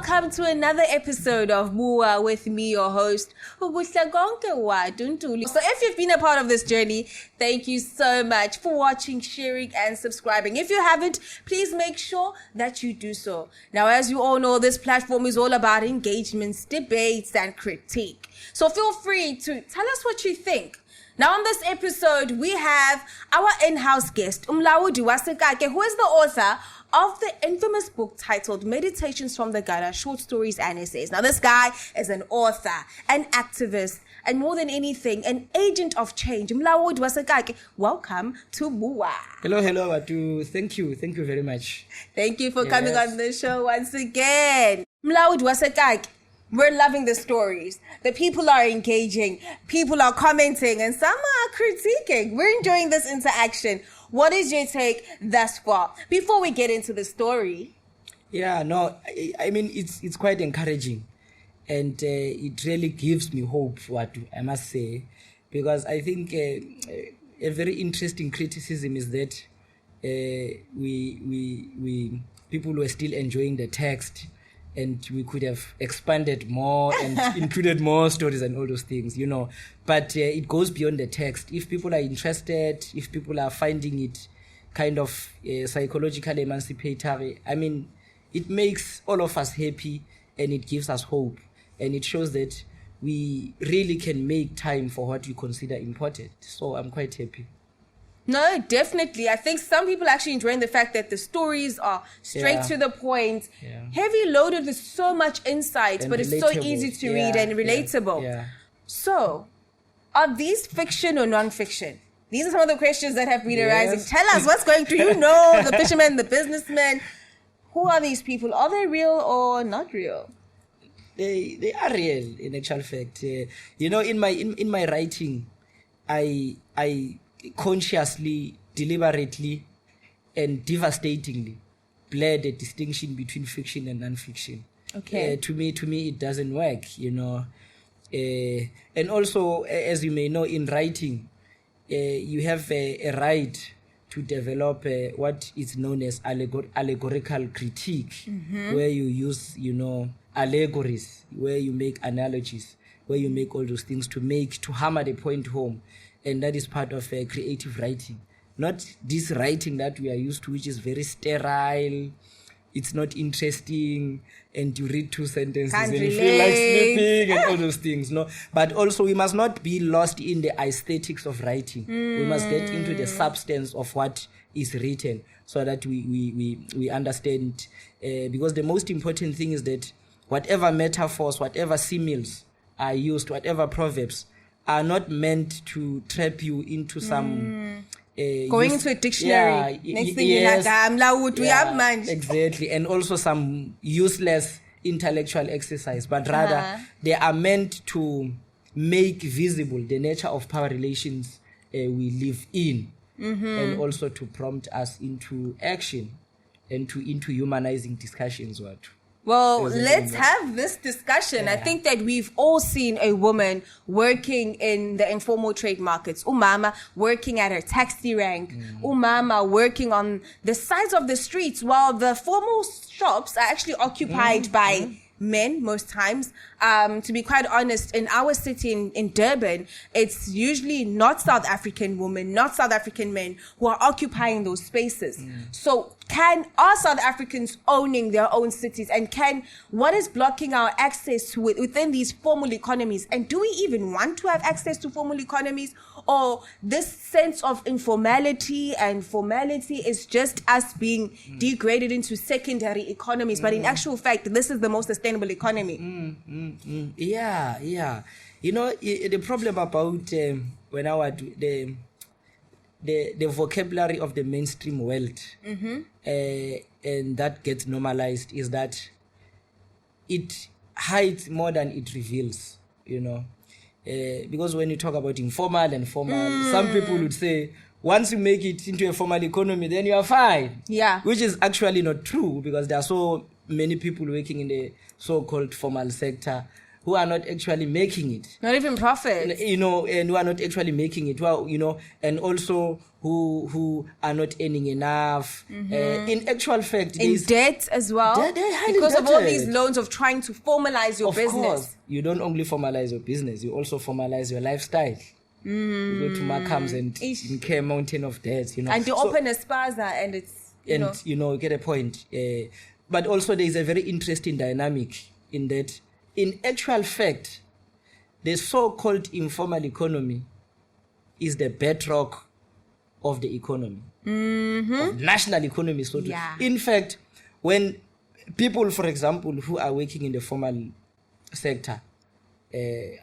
welcome to another episode of Bua with me, your host, Kuhlekonke Ntuli. So if you've been a part of this journey, thank you so much for watching, sharing, and subscribing. If you haven't, please make sure that you do so. Now, as you all know, this platform is all about engagements, debates, and critique. So feel free to tell us what you think. Now, on this episode, we have our in-house guest, Molaodi wa Sekake, who is the author of the infamous book titled Meditations from the Gutter, Short Stories and Essays. Now, this guy is an author, an activist, and more than anything, an agent of change. Molaodi wa Sekake, welcome to Bua. Hello, Watu. Thank you very much. Thank you for coming on the show once again. Molaodi wa Sekake, we're loving the stories. The people are engaging, people are commenting, and some are critiquing. We're enjoying this interaction. What is your take thus far? Before we get into the story. Yeah, no, I mean, it's quite encouraging. And it really gives me hope, Watu, I must say. Because I think a very interesting criticism is that we people were still enjoying the text, and we could have expanded more and included more stories and all those things, you know. But it goes beyond the text. If people are interested, if people are finding it kind of psychologically emancipatory, I mean, it makes all of us happy and it gives us hope. And it shows that we really can make time for what we consider important. So I'm quite happy. No, definitely. I think some people actually enjoying the fact that the stories are straight to the point, heavy loaded with so much insight, and but it's so easy to read and relatable. So, are these fiction or non-fiction? These are some of the questions that have been arising. Tell us what's going through. You know, the fisherman, the businessman. Who are these people? Are they real or not real? They are real, in actual fact. You know, in my writing, I consciously, deliberately, and devastatingly blurred the distinction between fiction and non-fiction. Okay. To me, it doesn't work, you know. And also, as you may know, in writing, you have a right to develop what is known as allegorical critique, where you use, you know, allegories, where you make analogies, where you make all those things to hammer the point home. And that is part of creative writing. Not this writing that we are used to, which is very sterile, it's not interesting, and you read two sentences and you feel like sleeping and all those things. No, but also we must not be lost in the aesthetics of writing. We must get into the substance of what is written so that we understand. Because the most important thing is that whatever metaphors, whatever similes are used, whatever proverbs, are not meant to trap you into some... going into a dictionary. Next thing you have exactly. And also some useless intellectual exercise. But rather, they are meant to make visible the nature of power relations we live in. And also to prompt us into action and into humanizing discussions. Well, let's have this discussion. I think that we've all seen a woman working in the informal trade markets. Umama working at her taxi rank. Umama working on the sides of the streets, while the formal shops are actually occupied by men most times. To be quite honest, in our city in Durban, it's usually not South African women, not South African men who are occupying those spaces. So are South Africans owning their own cities, and what is blocking our access to it within these formal economies? And do we even want to have access to formal economies? Or this sense of informality and formality is just us being degraded into secondary economies, but in actual fact, this is the most sustainable economy. Yeah. You know, the problem about when I was the vocabulary of the mainstream world, and that gets normalized, is that it hides more than it reveals, you know. Because when you talk about informal and formal, some people would say, once you make it into a formal economy, then you are fine. Yeah. Which is actually not true, because there are so many people working in the so-called formal sector who are not actually making it. Not even profit. And who are not actually making it. Well, and also who are not earning enough. In actual fact, in debt as well. They're highly because indebted. of all these loans of trying to formalize your business. Course, you don't only formalize your business, you also formalize your lifestyle. You go to Markhams and incur a mountain of debts. And you open a spaza and it's you get a point. But also there is a very interesting dynamic in that, in actual fact, the so-called informal economy is the bedrock of the economy, of national economy. So in fact, when people, for example, who are working in the formal sector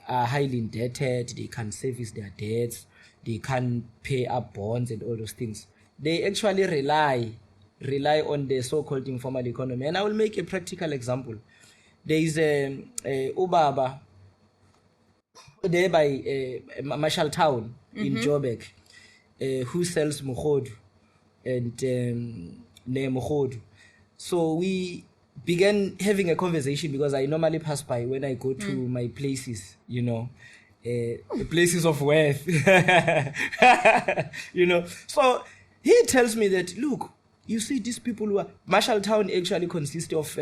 are highly indebted, they can't service their debts, they can't pay up bonds and all those things, they actually rely on the so-called informal economy. And I will make a practical example. There is a Ubaba there by Marshall Town in Joburg who sells mukhodu and mukhodu. So we began having a conversation because I normally pass by when I go to my places, the places of worth. So he tells me that, look, you see these people who are... Marshall Town actually consists of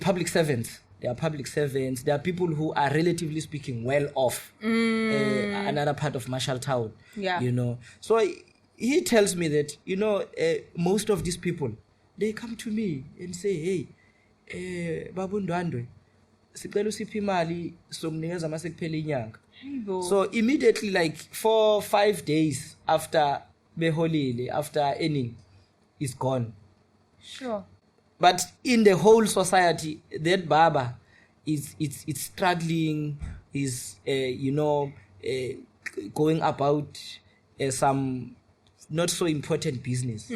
public servants. There are public servants. There are people who are, relatively speaking, well off. Another part of Marshall Town. Yeah. So he tells me that, most of these people, they come to me and say, hey, Babu Ndwandwe, sicela usiphe imali somnikeza mase kuphela inyanga. So immediately, like 4-5 days after beholile, after earning, is gone. Sure. But in the whole society, that Baba is struggling, is going about some not so important business.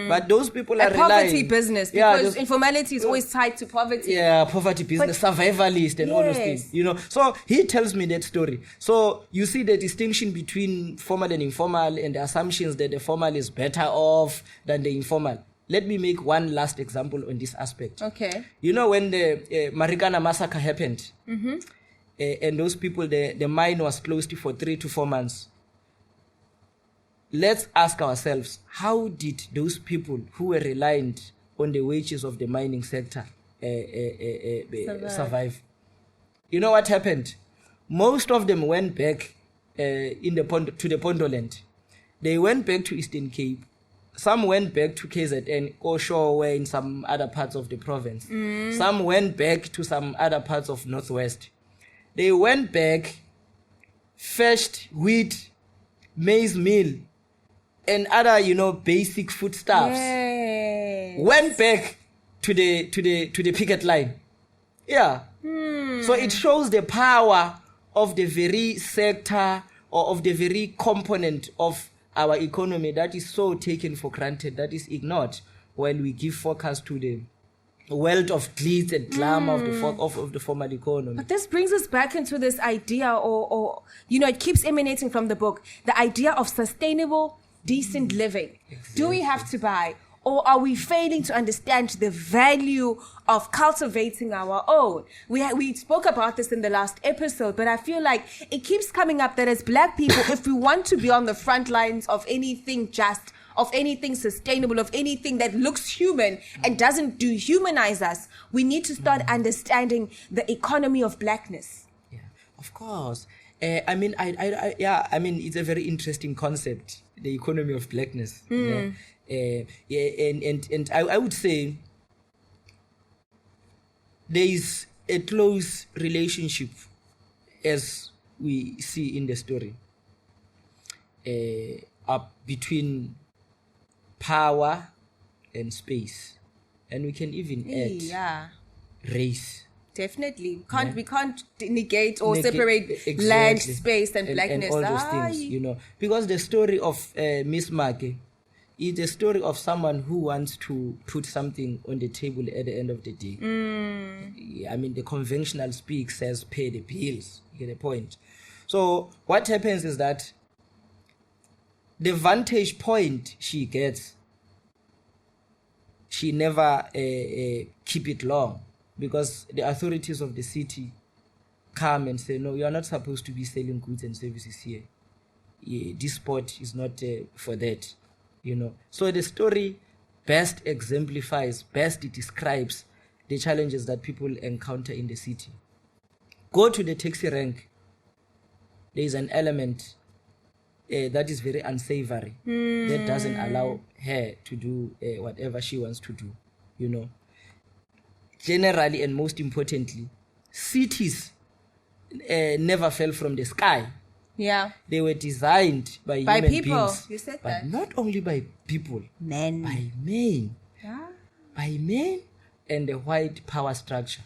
But those people are poverty business, because informality is always tied to poverty. Yeah, poverty business, survivalist and all those things. So he tells me that story. So you see the distinction between formal and informal, and the assumptions that the formal is better off than the informal. Let me make one last example on this aspect. Okay. When the Marikana massacre happened, and those people, the mine was closed for 3 to 4 months. Let's ask ourselves, how did those people who were reliant on the wages of the mining sector survive? You know what happened? Most of them went back to the Pondoland. They went back to Eastern Cape. Some went back to KZN or Shore in some other parts of the province. Some went back to some other parts of Northwest. They went back, fetched wheat, maize meal, and other, basic foodstuffs. Yes. Went back to the picket line. Yeah. So it shows the power of the very sector or of the very component of our economy that is so taken for granted, that is ignored, while we give focus to the wealth of glitz and glamour of the formal economy. But this brings us back into this idea, or it keeps emanating from the book, the idea of sustainable, decent living. Exactly. Do we have to buy? Or are we failing to understand the value of cultivating our own? We spoke about this in the last episode, but I feel like it keeps coming up that as Black people, if we want to be on the front lines of anything just, of anything sustainable, of anything that looks human and doesn't dehumanize us, we need to start understanding the economy of Blackness. Yeah, of course. It's a very interesting concept, the economy of Blackness. And I would say there is a close relationship, as we see in the story, between power and space, and we can even add race. Definitely. We can't negate or separate land, space, and Blackness. And all those things, because the story of Miss Make is the story of someone who wants to put something on the table at the end of the day. The conventional speak says pay the bills. You get the point. So what happens is that the vantage point she gets, she never keep it long, because the authorities of the city come and say, no, you are not supposed to be selling goods and services here. This spot is not for that, So the story best describes the challenges that people encounter in the city. Go to the taxi rank. There is an element that is very unsavory, that doesn't allow her to do whatever she wants to do, Generally, and most importantly, cities never fell from the sky. Yeah. They were designed by human people. beings. You said but that. Not only by people. Men. By men. Yeah. By men and the white power structure.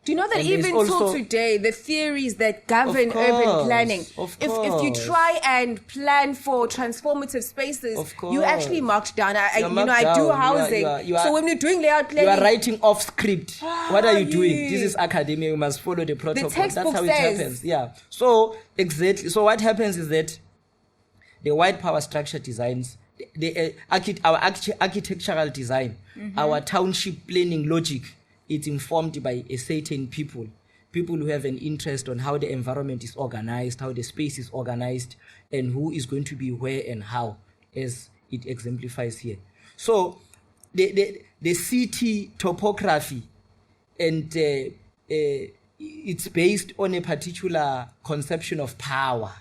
Do you know that And even there's till also- today, the theories that govern Of course, urban planning, of if you course. try and plan for transformative spaces, Of you actually marked down. I You're do marked down. housing. You are- So when you're doing layout You are planning, writing off script. What are you doing? yeah. This is academia. You must follow the protocol. textbook That's how it says. happens. Yeah. So exactly. So what happens is that the white power structure designs, our architectural design, our township planning logic, it's informed by a certain people who have an interest on how the environment is organized, how the space is organized, and who is going to be where and how, as it exemplifies here. So the city topography, and it's based on a particular conception of power.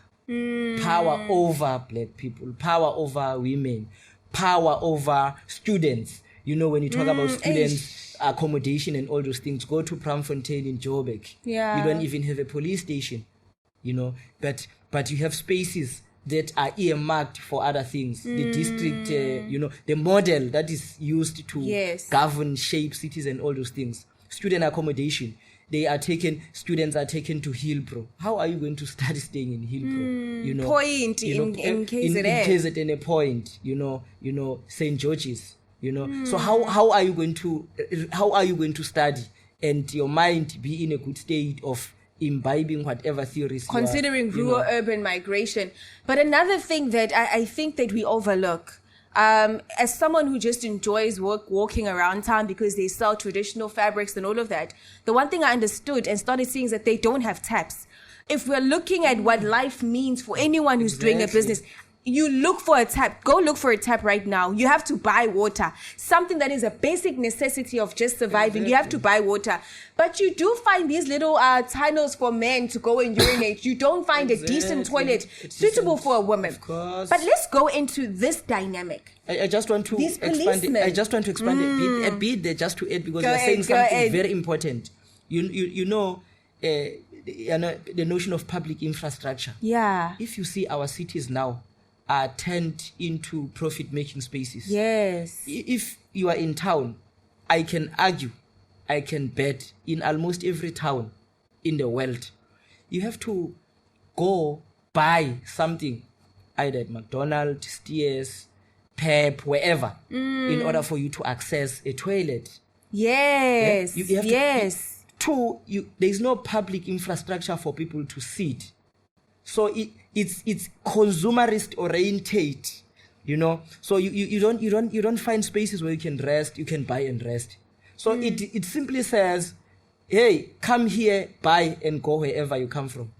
Power over black people, power over women, power over students. When you talk about students, accommodation and all those things, go to Braamfontein in Joburg. Yeah. You don't even have a police station, but you have spaces that are earmarked for other things. The district, the model that is used to govern, shape cities and all those things. Student accommodation. Students are taken to Hillbrow. How are you going to start staying in Hillbrow? Point in KZN. In KZN, a point, St. George's. So how are you going to study and your mind be in a good state of imbibing whatever theories considering rural urban migration? But another thing that I think that we overlook, as someone who just enjoys walking around town because they sell traditional fabrics and all of that, the one thing I understood and started seeing is that they don't have taps. If we're looking at what life means for anyone who's doing a business, you look for a tap. Go look for a tap right now. You have to buy water. Something that is a basic necessity of just surviving. Exactly. You have to buy water. But you do find these little tunnels for men to go and urinate. You don't find a decent toilet suitable for a woman. Of course. But let's go into this dynamic. I just want to expand. I just want to expand a bit there, just to add, because you're saying something very important. The notion of public infrastructure. Yeah. If you see our cities now are turned into profit-making spaces. Yes. If you are in town, I can argue, I can bet, in almost every town in the world, you have to go buy something, either at McDonald's, Steers, Pep, wherever, in order for you to access a toilet. Yes. Yeah? You have to, there's no public infrastructure for people to sit. So it's consumerist oriented, So you don't find spaces where you can rest, you can buy and rest. So it simply says, hey, come here, buy and go wherever you come from.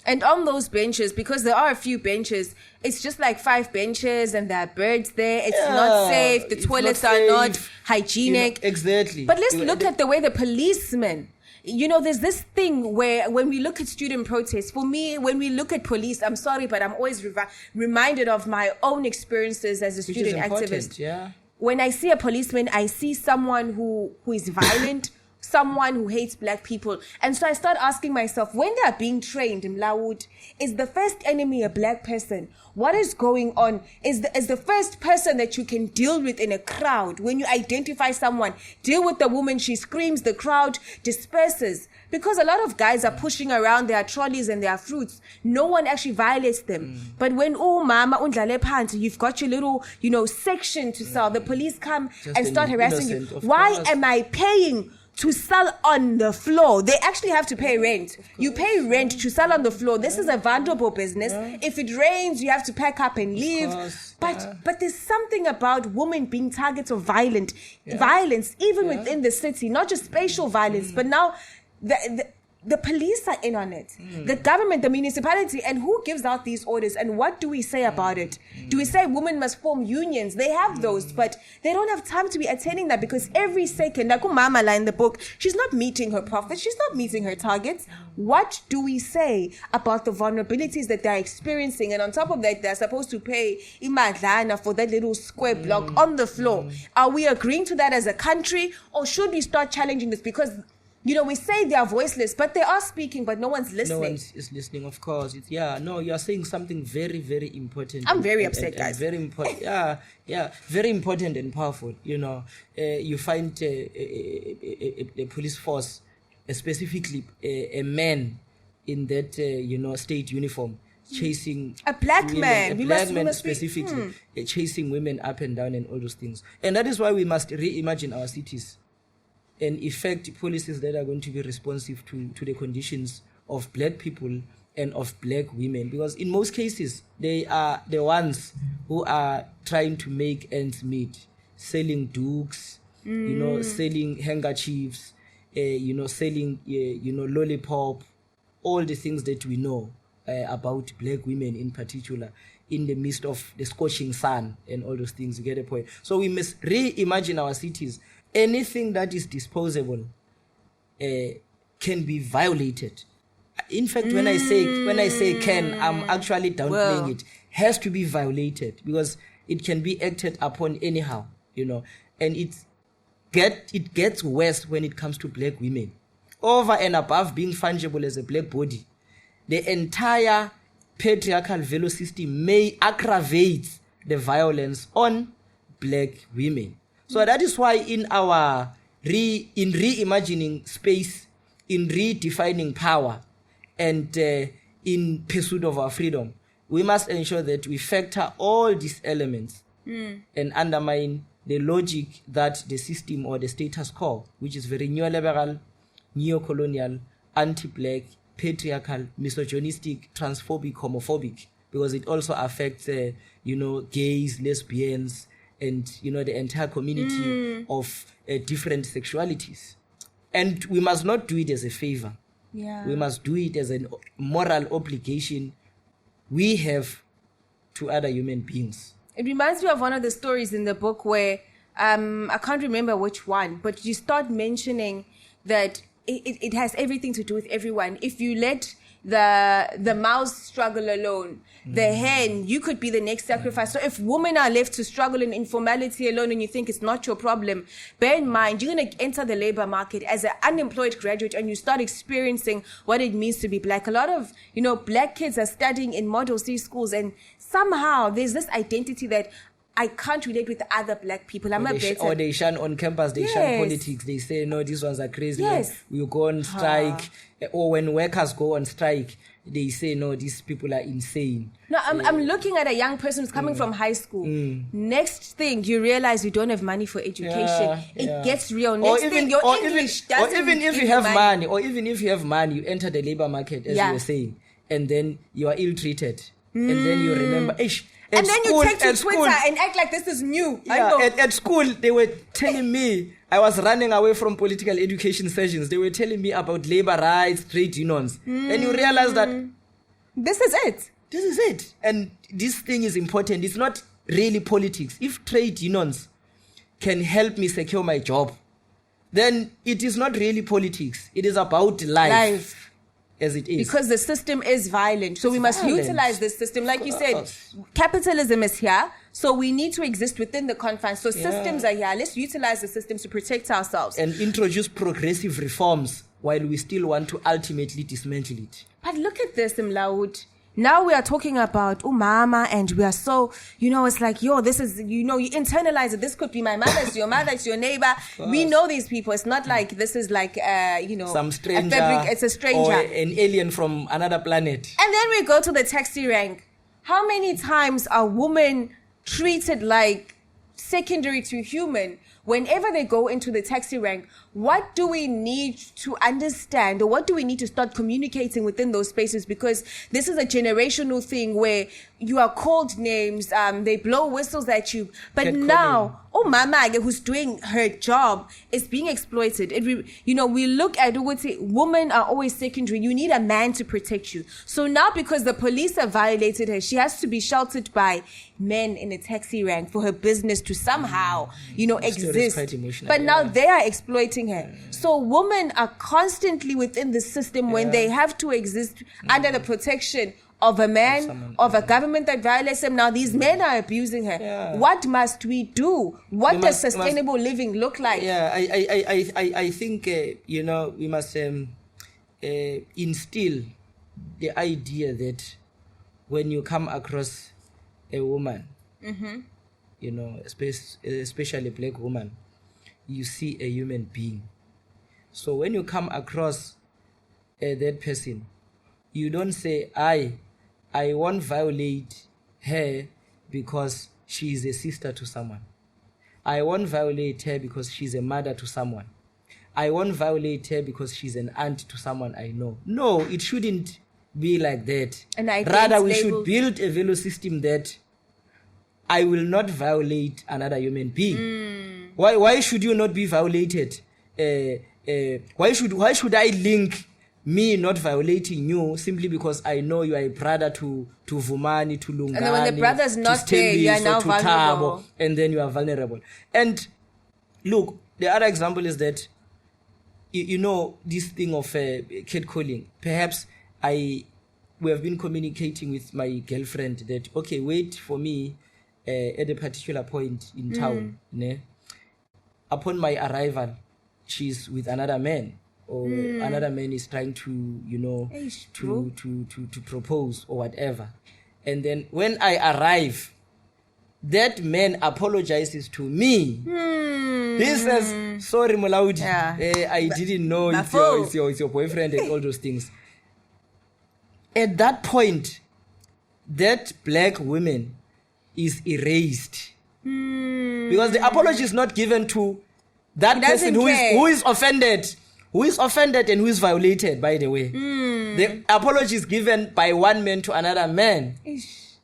And on those benches, because there are a few benches, it's just like 5 benches and there are birds there. It's not safe. The toilets are not hygienic. Exactly. But let's look at the way the policemen. There's this thing where when we look at student protests, for me, when we look at police, I'm sorry, but I'm always reminded of my own experiences as a student activist. Yeah. When I see a policeman, I see someone who is violent, someone who hates black people. And so I start asking myself, when they are being trained in Molaodi, is the first enemy a black person? What is going on? Is the first person that you can deal with in a crowd, when you identify someone, deal with the woman, she screams, the crowd disperses. Because a lot of guys are pushing around their trolleys and their fruits. No one actually violates them. But when, mama, undlale phansi, you've got your little, section to sell, the police come Just and start harassing you. Of Why course. am I paying to sell on the floor? They actually have to pay rent. You pay rent to sell on the floor. This is a vulnerable business. Yeah. If it rains, you have to pack up and leave. But there's something about women being targets of violence, even within the city, not just spatial violence, but now the police are in on it. The government, the municipality, and who gives out these orders? And what do we say about it? Do we say women must form unions? They have those, but they don't have time to be attending that, because every second, like Mama in the book, she's not meeting her profits. She's not meeting her targets. What do we say about the vulnerabilities that they're experiencing? And on top of that, they're supposed to pay imadlana for that little square block on the floor. Are we agreeing to that as a country, or should we start challenging this? Because we say they are voiceless, but they are speaking, but no one's listening. No one is listening, of course. You are saying something very, very important. I'm very upset, guys. Very important. Very important and powerful. You find a police force, specifically a man in that state uniform, chasing a black women, man. a black man specifically, chasing women up and down and all those things. And that is why we must reimagine our cities and effect policies that are going to be responsive to the conditions of black people and of black women, because in most cases they are the ones who are trying to make ends meet, selling dukes, selling handkerchiefs, selling lollipop, all the things that we know about black women in particular, in the midst of the scorching sun and all those things. You get the point? So we must reimagine our cities. Anything that is disposable can be violated. In fact, when I say can, I'm actually downplaying it. Has to be violated, because it can be acted upon anyhow, and it gets worse when it comes to black women. Over and above being fungible as a black body, the entire patriarchal value system may aggravate the violence on black women. So that is why in our reimagining space, in redefining power, and in pursuit of our freedom, we must ensure that we factor all these elements and undermine the logic that the system or the status quo, which is very neoliberal, neo-colonial, anti-black, patriarchal, misogynistic, transphobic, homophobic, because it also affects, gays, lesbians, and the entire community of different sexualities. And we must not do it as a favor. We must do it as a moral obligation we have to other human beings. It reminds me of one of the stories in the book where I can't remember which one, but you start mentioning that it has everything to do with everyone. If you let the mouse struggle alone, the hen, you could be the next sacrifice. So if women are left to struggle in informality alone and you think it's not your problem, bear in mind, you're going to enter the labor market as an unemployed graduate and you start experiencing what it means to be black. A lot of, black kids are studying in Model C schools, and somehow there's this identity that I can't relate with other black people. Or they shun on campus, they shun politics. They say, no, these ones are crazy. We go on strike. Or when workers go on strike, they say, no, these people are insane. No, I'm looking at a young person who's coming from high school. Next thing, you realize you don't have money for education. It gets real. Next thing, your English doesn't. Or even if you have money, you enter the labor market, as you were saying, and then you are ill-treated. And then you remember, and then you take to Twitter and act like this is new. At school, they were telling me, I was running away from political education sessions. They were telling me about labor rights, trade unions. And you realize that this is it. This is it. And this thing is important. It's not really politics. If trade unions can help me secure my job, then it is not really politics. It is about life. As it is. Because the system is violent. So we must utilize this system. Like you said, capitalism is here. So we need to exist within the confines. So systems are here. Let's utilize the systems to protect ourselves. And introduce progressive reforms while we still want to ultimately dismantle it. But look at this, Molaodi. Now we are talking about umama, and we are so, it's like, this is, you internalize it. This could be my mother, it's your mother, it's your neighbor. We know these people. It's not like this is like, some stranger. It's a stranger. Or an alien from another planet. And then we go to the taxi rank. How many times are women treated like secondary to human? Whenever they go into the taxi rank, what do we need to understand, or what do we need to start communicating within those spaces? Because this is a generational thing where you are called names, they blow whistles at you. But Cat now, Mama who's doing her job is being exploited. We look at women are always secondary. You need a man to protect you. So now because the police have violated her, she has to be sheltered by men in a taxi rank for her business to somehow, exist. But now they are exploiting her. So women are constantly within the system when they have to exist under the protection of a man, of a government that violates them. Now these men are abusing her. Yeah. What must we do? What does sustainable living look like? Yeah, I think, we must instill the idea that when you come across a woman, especially a black woman, you see a human being. So when you come across that person, you don't say, I won't violate her because she is a sister to someone. I won't violate her because she's a mother to someone. I won't violate her because she's an aunt to someone I know. No, it shouldn't be like that. And rather, we should build a value system that I will not violate another human being. Why should you not be violated? Why should I link me not violating you simply because I know you are a brother to Vumani, to Lungani, and then when the brother is not there, you are now vulnerable. And then you are vulnerable. And look, the other example is that, this thing of catcalling. Perhaps we have been communicating with my girlfriend that, okay, wait for me at a particular point in town. Upon my arrival, she's with another man. Or another man is trying to, to propose or whatever. And then when I arrive, that man apologizes to me. He says, sorry, Molaodi, I didn't know it's your boyfriend and all those things. At that point, that black woman is erased. Because the apology is not given to that person who is offended. Who is offended and who is violated, by the way. The apology is given by one man to another man. It's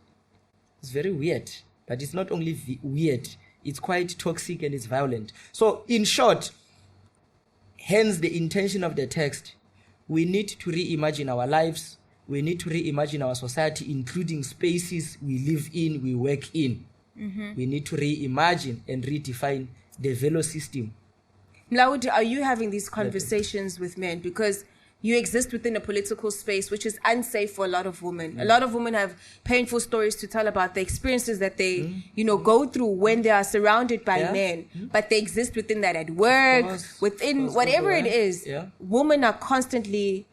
very weird. But it's not only weird, it's quite toxic and it's violent. So, in short, hence the intention of the text, we need to reimagine our lives. We need to reimagine our society, including spaces we live in, we work in. We need to reimagine and redefine the value system. Molaodi, are you having these conversations with men? Because you exist within a political space which is unsafe for a lot of women. A lot of women have painful stories to tell about the experiences that they, go through when they are surrounded by men. But they exist within that at work, whatever it is. Women are constantly,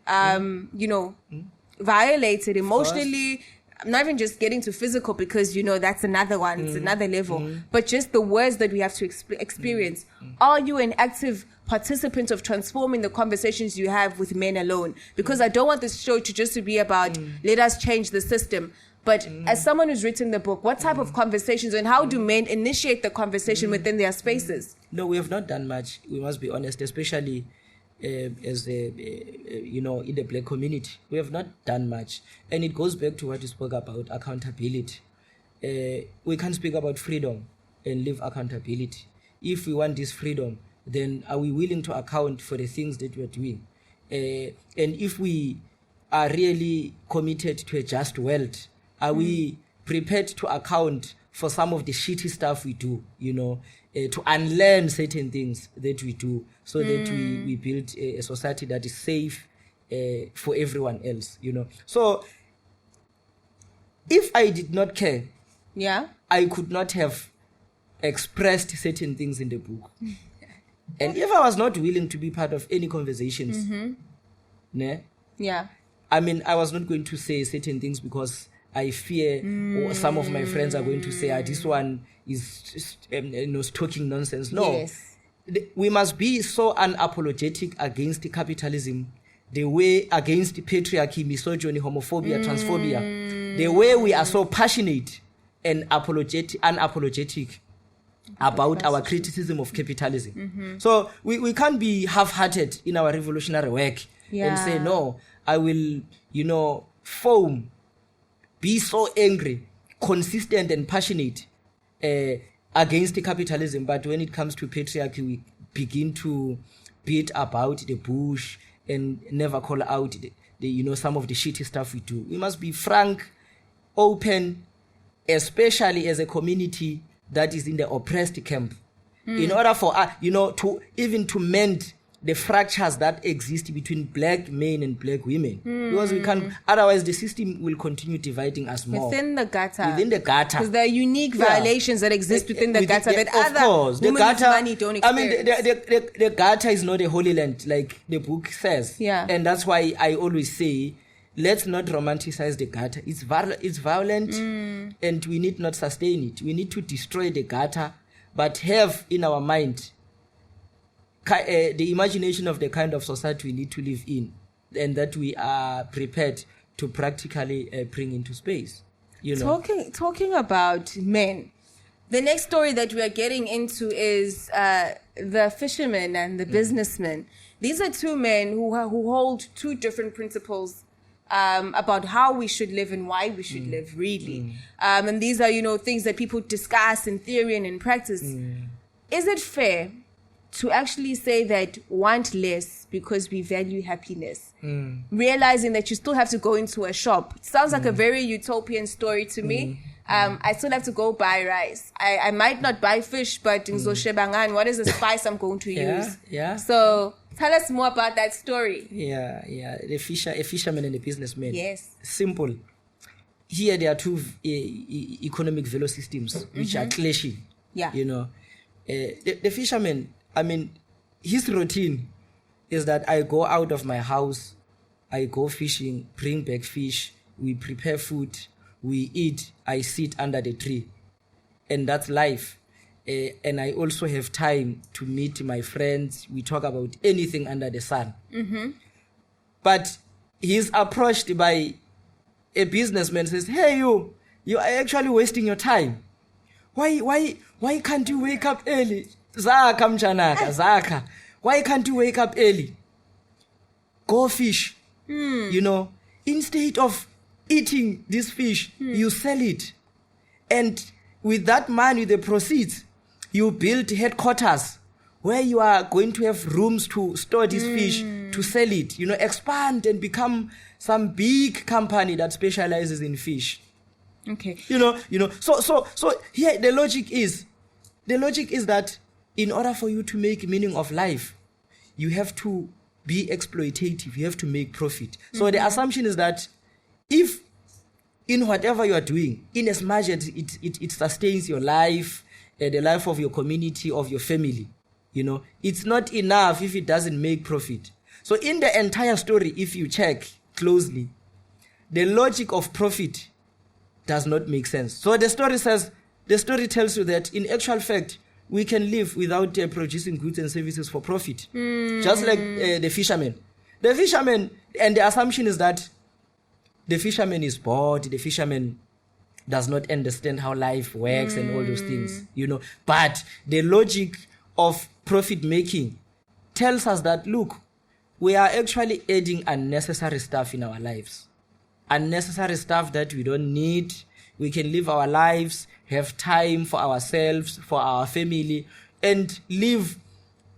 violated emotionally. I'm not even just getting to physical because, that's another one. It's another level. But just the words that we have to experience. Are you an active participant of transforming the conversations you have with men alone? Because I don't want this show to just be about let us change the system. But as someone who's written the book, what type of conversations and how do men initiate the conversation within their spaces? No, we have not done much. We must be honest, especially as in the black community. We have not done much. And it goes back to what you spoke about, accountability. We can't speak about freedom and live accountability. If we want this freedom, then are we willing to account for the things that we are doing? And if we are really committed to a just world, are we prepared to account for some of the shitty stuff we do, to unlearn certain things that we do so that we build a society that is safe for everyone else, So if I did not care, I could not have expressed certain things in the book. And if I was not willing to be part of any conversations, I was not going to say certain things because I fear or some of my friends are going to say, this one is just, talking nonsense. No. Yes. We must be so unapologetic against capitalism, the way against patriarchy, misogyny, homophobia, transphobia, the way we are so passionate and unapologetic about our criticism of capitalism. So we can't be half-hearted in our revolutionary work and say, no, I will, foam, be so angry consistent and passionate against the capitalism, but when it comes to patriarchy, we begin to beat about the bush and never call out the some of the shitty stuff we do. We must be frank, open, especially as a community that is in the oppressed camp, in order for to mend the fractures that exist between black men and black women, because we can't. Otherwise, the system will continue dividing us more within the gutter. Because there are unique violations that exist within the gutter that other women with money don't experience. I mean, the gutter is not a holy land, like the book says. Yeah, and that's why I always say, let's not romanticize the gutter. It's violent, and we need not sustain it. We need to destroy the gutter, but have in our mind the imagination of the kind of society we need to live in, and that we are prepared to practically bring into space. Talking about men, the next story that we are getting into is the fisherman and the businessman. These are two men who hold two different principles about how we should live and why we should live, really. And these are, things that people discuss in theory and in practice. Is it fair to actually say that want less because we value happiness, realizing that you still have to go into a shop? It sounds like a very utopian story to me. I still have to go buy rice. I might not buy fish, but what is the spice I'm going to use? Yeah. So tell us more about that story. Yeah. A fisherman and a businessman. Yes. Simple. Here there are two economic value systems which are clashing. Yeah. The fisherman, I mean, his routine is that I go out of my house, I go fishing, bring back fish, we prepare food, we eat, I sit under the tree. And that's life. And I also have time to meet my friends. We talk about anything under the sun. But he's approached by a businessman, says, hey, you are actually wasting your time. Why can't you wake up early? Zaka. Why can't you wake up early? Go fish. Instead of eating this fish, you sell it. And with that money, the proceeds, you build headquarters where you are going to have rooms to store this fish, to sell it, expand and become some big company that specializes in fish. Okay. So here the logic is that in order for you to make meaning of life, you have to be exploitative, you have to make profit. So the assumption is that if in whatever you are doing, in as much as it sustains your life, the life of your community, of your family, it's not enough if it doesn't make profit. So in the entire story, if you check closely, the logic of profit does not make sense. So the story tells you that in actual fact, we can live without producing goods and services for profit. Just like the fisherman. The fisherman, and the assumption is that the fisherman is bored, the fisherman does not understand how life works and all those things, But the logic of profit making tells us that, look, we are actually adding unnecessary stuff in our lives. Unnecessary stuff that we don't need. We can live our lives, have time for ourselves, for our family, and live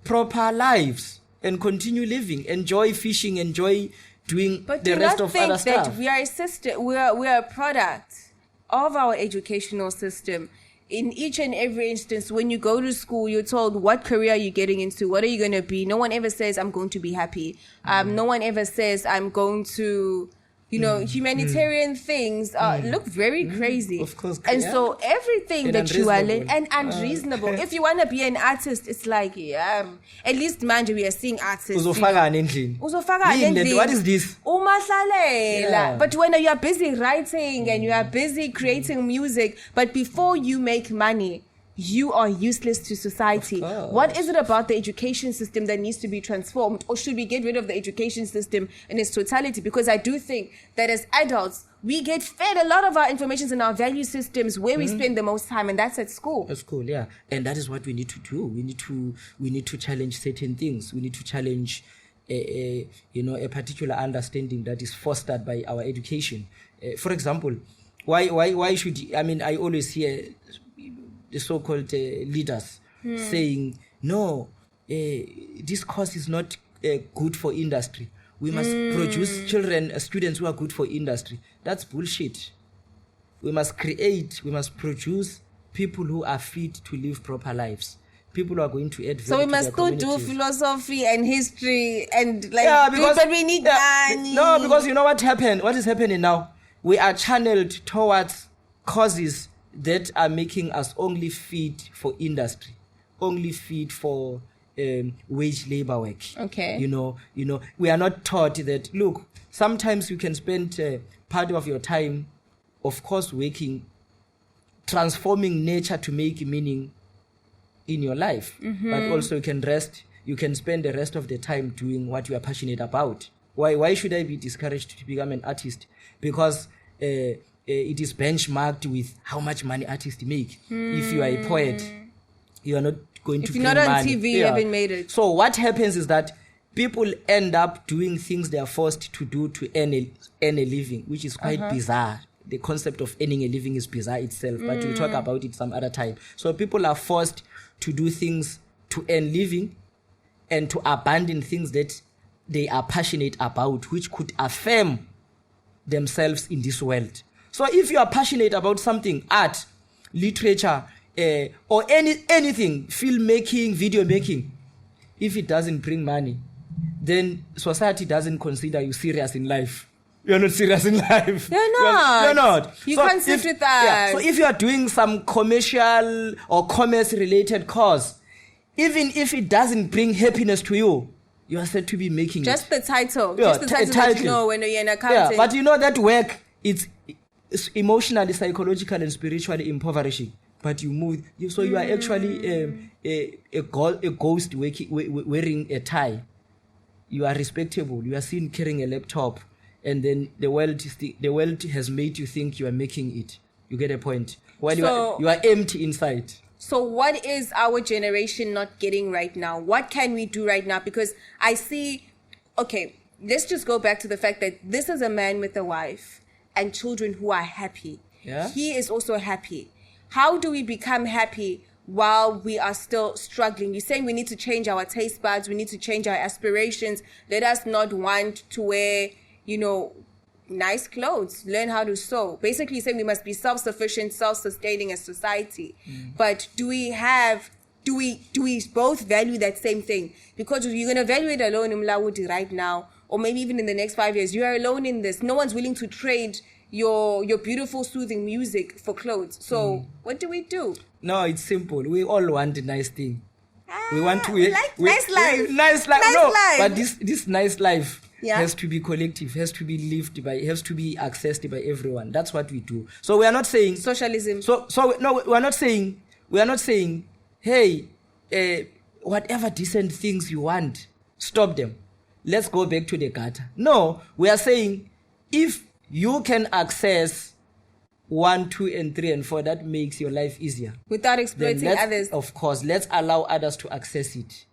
proper lives and continue living. Enjoy fishing, enjoy doing the rest of other stuff. But do you not think that we are a system, we are a product of our educational system? In each and every instance, when you go to school, you're told what career you're getting into, what are you going to be. No one ever says, I'm going to be happy. No one ever says, I'm going to... humanitarian things look very crazy. Of course. And so everything and that you are learning, and unreasonable. If you want to be an artist, it's like, at least manje we are seeing artists. Uzofaka endlini. What is this? But when you are busy writing and you are busy creating music, but before you make money, you are useless to society. What is it about the education system that needs to be transformed? Or should we get rid of the education system in its totality? Because I do think that as adults, we get fed a lot of our information and our value systems where we spend the most time, and that's at school. At school, yeah. And that is what we need to do. We need to challenge certain things. We need to challenge a particular understanding that is fostered by our education. For example, Why should, I mean, I always hear the so-called leaders saying, no, this course is not good for industry. We must produce students who are good for industry. That's bullshit. We must produce people who are fit to live proper lives. People who are going to add value. So we must still do philosophy and history and but we need money. No, because you know what happened? What is happening now? We are channeled towards causes that are making us only fit for industry, only fit for wage labor work. Okay. You know, we are not taught that, look, sometimes you can spend part of your time, of course, working, transforming nature to make meaning in your life. But also you can rest, you can spend the rest of the time doing what you are passionate about. Why should I be discouraged to become an artist? Because it is benchmarked with how much money artists make. If you are a poet, you are not going to bring money. If you're not on TV, you haven't made it. So what happens is that people end up doing things they are forced to do to earn a living, which is quite bizarre. The concept of earning a living is bizarre itself, but we'll talk about it some other time. So people are forced to do things to earn living and to abandon things that they are passionate about, which could affirm themselves in this world. So if you are passionate about something, art, literature, or anything, filmmaking, video making, if it doesn't bring money, then society doesn't consider you serious in life. You're not serious in life. You're not. You so can't sit with that. So if you are doing some commercial or commerce-related cause, even if it doesn't bring happiness to you, you are said to be making just it. The title. Yeah, just the title that you know when you're an accountant. Yeah, but you know that work, it's emotionally, psychologically, and spiritually impoverishing. But you move, so you are actually a ghost wearing a tie. You are respectable. You are seen carrying a laptop. And then the world has made you think you are making it. You get a point. While you are empty inside. So what is our generation not getting right now? What can we do right now? Because I see, okay, let's just go back to the fact that this is a man with a wife and children who are happy. Yeah. He is also happy. How do we become happy while we are still struggling? You're saying we need to change our taste buds. We need to change our aspirations. Let us not want to wear, nice clothes, learn how to sew. Basically saying we must be self-sufficient, self-sustaining as society. But do we both value that same thing? Because you're going to value it alone in Molaodi right now, or maybe even in the next 5 years, you are alone in this. No one's willing to trade your beautiful, soothing music for clothes. So what do we do? No, it's simple. We all want a nice thing. We want to nice life. Nice life. Life. But this nice life has to be collective, has to be lived by, has to be accessed by everyone. That's what we do. So we are not saying socialism. So no, we are not saying, hey, whatever decent things you want, stop them. Let's go back to the gutter. No, we are saying if you can access 1, 2, and 3, and 4, that makes your life easier. Without exploiting others. Of course, let's allow others to access it.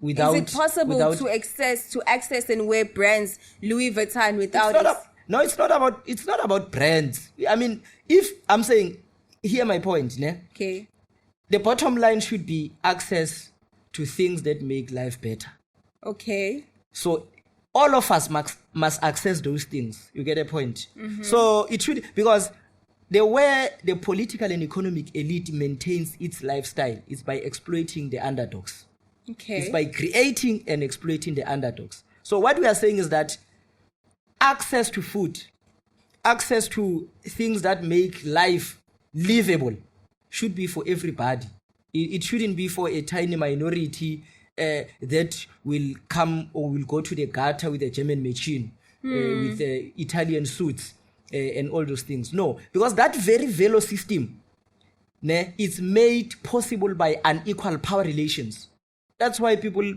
Is it possible to access and wear brands Louis Vuitton without it? No, it's not about brands. I mean, if I'm saying, hear my point, ne? Okay. The bottom line should be access to things that make life better. Okay. So all of us must access those things. You get a point? So it should, because the way the political and economic elite maintains its lifestyle is by exploiting the underdogs. Okay. It's by creating and exploiting the underdogs. So what we are saying is that access to food, access to things that make life livable should be for everybody. It shouldn't be for a tiny minority that will come or will go to the gutter with a German machine, with Italian suits and all those things. No, because that very velo system is made possible by unequal power relations. That's why people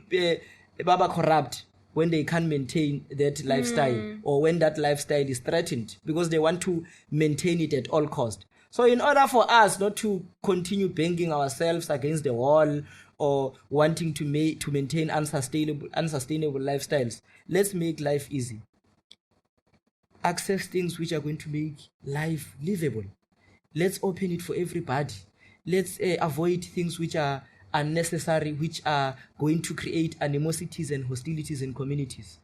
baba corrupt when they can't maintain that lifestyle or when that lifestyle is threatened, because they want to maintain it at all cost. So in order for us not to continue banging ourselves against the wall or wanting to maintain unsustainable lifestyles, let's make life easy. access things which are going to make life livable. Let's open it for everybody. Let's avoid things which are unnecessary, which are going to create animosities and hostilities in communities.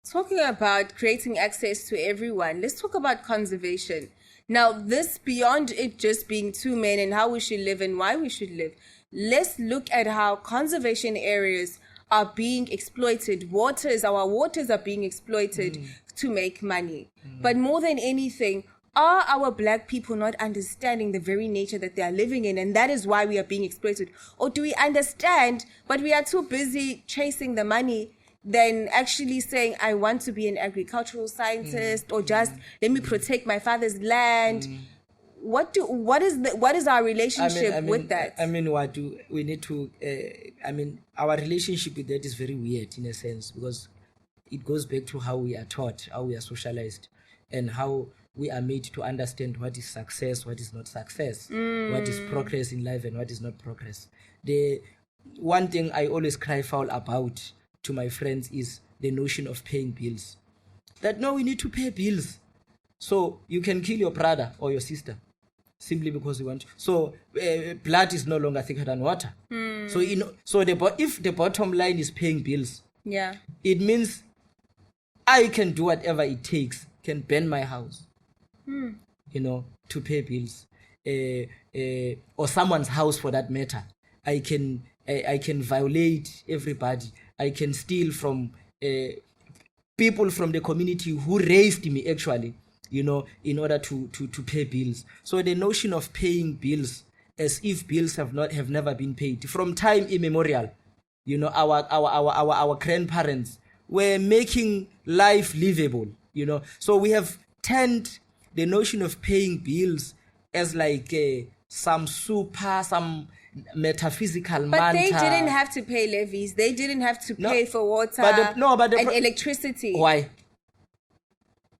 Talking about creating access to everyone, let's talk about conservation. Now, this beyond it just being two men and how we should live and why we should live, let's look at how conservation areas are being exploited. Our waters are being exploited to make money. But more than anything, are our Black people not understanding the very nature that they are living in, and that is why we are being exploited? Or do we understand, but we are too busy chasing the money than actually saying, I want to be an agricultural scientist, or just let me protect my father's land? What is our relationship with that? We need to, our relationship with that is very weird in a sense, because it goes back to how we are taught, how we are socialized, and how we are made to understand what is success, what is not success, what is progress in life and what is not progress. The one thing I always cry foul about to my friends is the notion of paying bills. That no, we need to pay bills. So you can kill your brother or your sister simply because you want to. So blood is no longer thicker than water. So if the bottom line is paying bills, it means I can do whatever it takes, can burn my house, to pay bills, or someone's house for that matter. I can violate everybody. I can steal from people from the community who raised me, actually, in order to pay bills. So the notion of paying bills as if bills have never been paid from time immemorial. Our grandparents were making life livable. So we have turned the notion of paying bills as like some metaphysical but mantra. They didn't have to pay levies. They didn't have to pay for water and electricity. Why?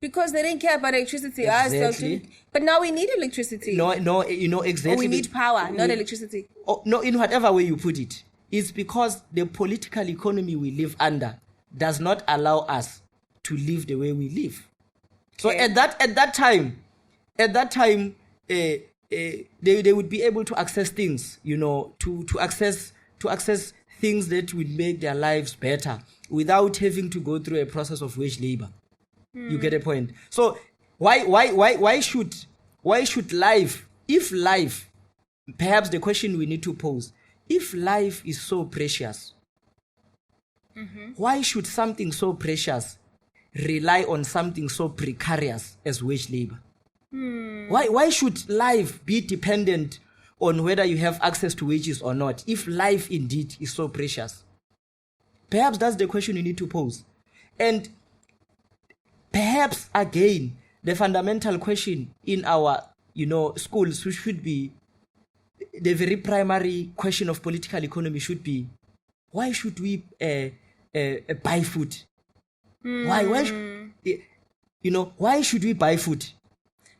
Because they didn't care about electricity. Exactly. But now we need electricity. No, exactly. Or we need power, not electricity. No, in whatever way you put it. It's because the political economy we live under does not allow us to live the way we live. So at that time, they would be able to access things, to access things that would make their lives better without having to go through a process of wage labor. You get a point? So why should life, if life, perhaps the question we need to pose, if life is so precious, why should something so precious rely on something so precarious as wage labor? Why should life be dependent on whether you have access to wages or not, if life indeed is so precious? Perhaps that's the question you need to pose. And perhaps, again, the fundamental question in our, schools should be, the very primary question of political economy should be, why should we buy food? Why should we buy food?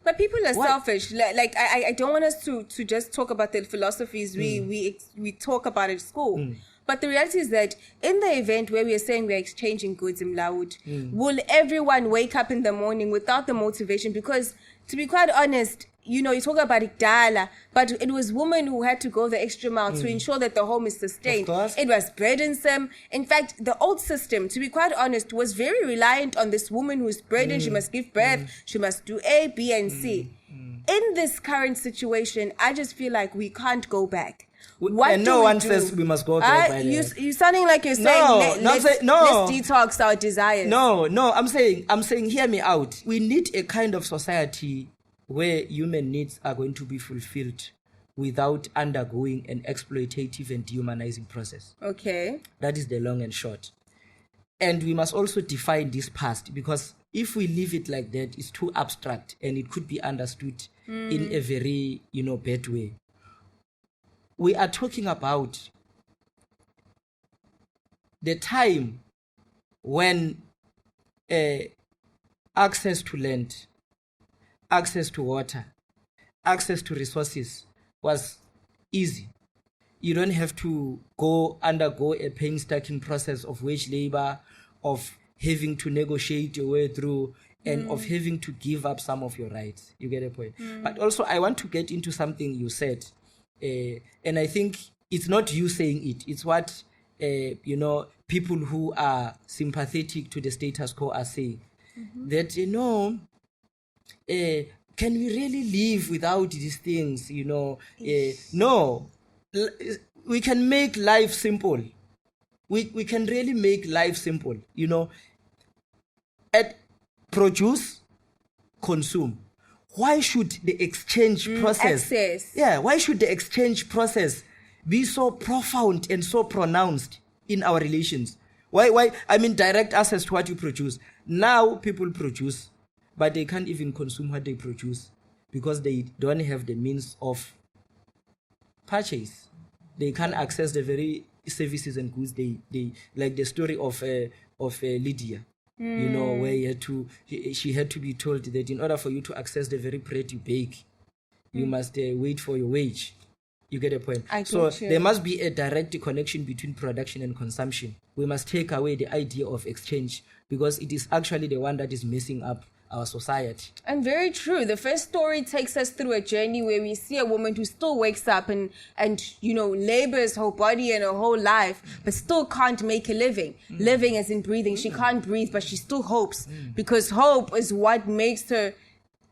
But people are selfish. Like I don't want us to just talk about the philosophies we talk about at school. But the reality is that in the event where we are saying we are exchanging goods in Molaodi, will everyone wake up in the morning without the motivation? Because to be quite honest, you talk about Igdala, but it was women who had to go the extra mile to ensure that the home is sustained. It was burdensome. In fact, the old system, to be quite honest, was very reliant on this woman who's burdened. She must give birth. She must do A, B, and C. In this current situation, I just feel like we can't go back. And no one says we must go back. You're sounding like you're saying let's detox our desires. No, I'm saying hear me out. We need a kind of society where human needs are going to be fulfilled without undergoing an exploitative and dehumanizing process. Okay. That is the long and short. And we must also define this past, because if we leave it like that, it's too abstract and it could be understood in a very, bad way. We are talking about the time when access to land, access to water, access to resources was easy. You don't have to undergo a painstaking process of wage labor, of having to negotiate your way through and of having to give up some of your rights. You get a point? But also, I want to get into something you said, and I think it's not you saying it. It's what people who are sympathetic to the status quo are saying. That can we really live without these things? No, we can make life simple. We can really make life simple. Produce, consume. Why should the exchange process? Access. Yeah. Why should the exchange process be so profound and so pronounced in our relations? Why? I mean, direct access to what you produce. Now people produce, but they can't even consume what they produce because they don't have the means of purchase. They can't access the very services and goods they like the story of Lydia. Where she had to be told that in order for you to access the very bread you bake, you must wait for your wage. You get a point? There must be a direct connection between production and consumption. We must take away the idea of exchange because it is actually the one that is messing up our society. And very true. The first story takes us through a journey where we see a woman who still wakes up and labors her whole body and her whole life, but still can't make a living. Living as in breathing. She can't breathe, but she still hopes because hope is what makes her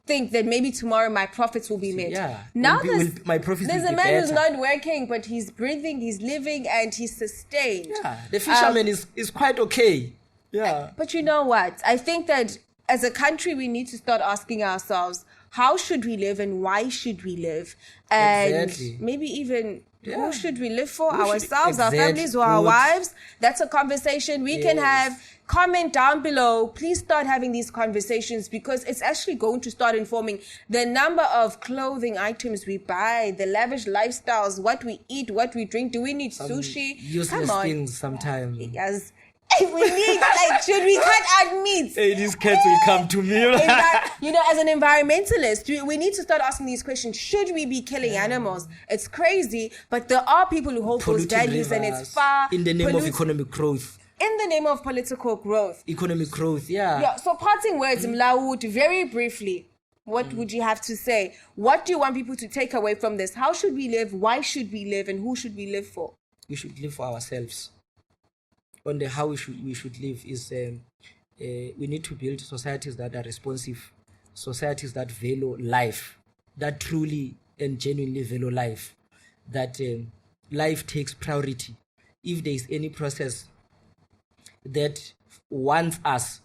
think that maybe tomorrow my profits will be made. Yeah. Now my profits there's will a be man better. who's not working, but he's breathing, he's living, and he's sustained. Yeah. The fisherman is quite okay. Yeah. But you know what? I think that as a country, we need to start asking ourselves, how should we live and why should we live? And maybe even who should we live for? Ourselves, our families, or our wives? That's a conversation we can have. Comment down below. Please start having these conversations because it's actually going to start informing the number of clothing items we buy, the lavish lifestyles, what we eat, what we drink. Do we need sushi? Useless things sometimes. Yes. We need, should we cut out meat? Hey, these cats will come to me. As an environmentalist, we need to start asking these questions. Should we be killing animals? It's crazy, but there are people who hold those values and it's far. In the name of economic growth. In the name of political growth. Economic growth, yeah. Yeah, so parting words, Molaodi, very briefly, what would you have to say? What do you want people to take away from this? How should we live? Why should we live? And who should we live for? We should live for ourselves. On the how we should live is we need to build societies that are responsive, societies that value life, that truly and genuinely value life, that life takes priority. If there is any process that wants us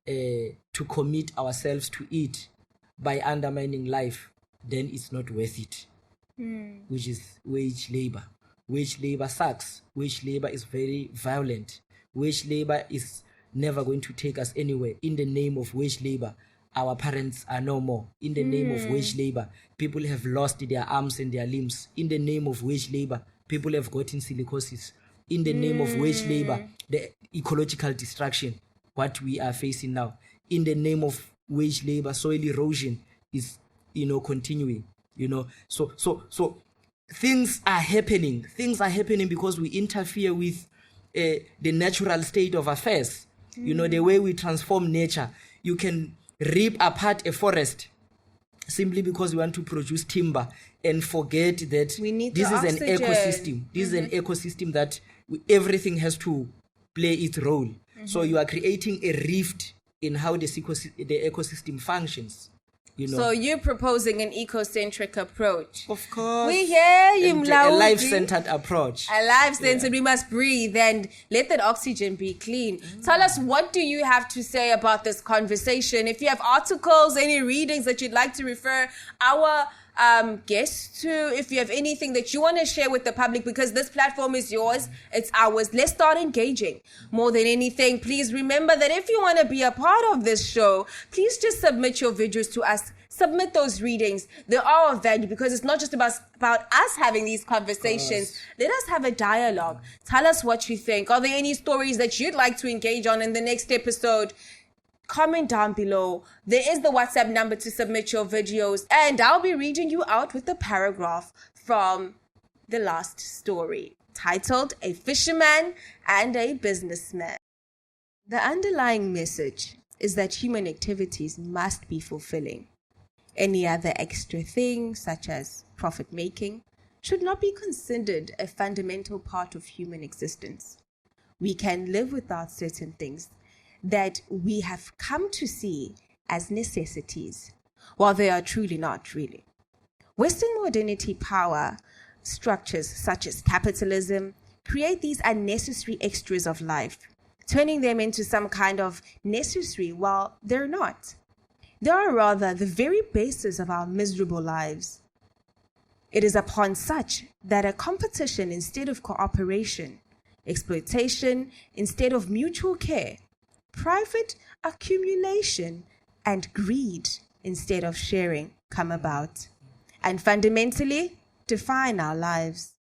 to commit ourselves to it by undermining life, then it's not worth it, which is wage labor. Wage labor sucks. Wage labor is very violent. Wage labor is never going to take us anywhere. In the name of wage labor, our parents are no more. In the name of wage labor, people have lost their arms and their limbs. In the name of wage labor, people have gotten silicosis. In the name of wage labor, the ecological destruction, what we are facing now. In the name of wage labor, soil erosion is, continuing. So things are happening. Things are happening because we interfere with the natural state of affairs. The way we transform nature. You can rip apart a forest simply because we want to produce timber and forget that this is an ecosystem. This is an ecosystem that everything has to play its role. So you are creating a rift in how the ecosystem functions. So you're proposing an ecocentric approach. Of course. We hear you, Molaodi. A life-centered approach. A life-centered. We must breathe and let that oxygen be clean. Tell us, what do you have to say about this conversation? If you have articles, any readings that you'd like to refer our guests to, if you have anything that you want to share with the public, because this platform is yours, it's ours. Let's start engaging. More than anything, please remember that if you want to be a part of this show, please just submit your videos to us. Submit those readings. They are of value because it's not just about us having these conversations. Let us have a dialogue. Tell us what you think. Are there any stories that you'd like to engage on in the next episode? Comment down below. There is the WhatsApp number to submit your videos, and I'll be reading you out with the paragraph from the last story, titled A Fisherman and a Businessman. The underlying message is that human activities must be fulfilling. Any other extra thing, such as profit-making, should not be considered a fundamental part of human existence. We can live without certain things that we have come to see as necessities, while they are truly not, really. Western modernity power structures such as capitalism create these unnecessary extras of life, turning them into some kind of necessary while they're not. They are rather the very basis of our miserable lives. It is upon such that a competition instead of cooperation, exploitation instead of mutual care, private accumulation, and greed instead of sharing come about, and fundamentally define our lives.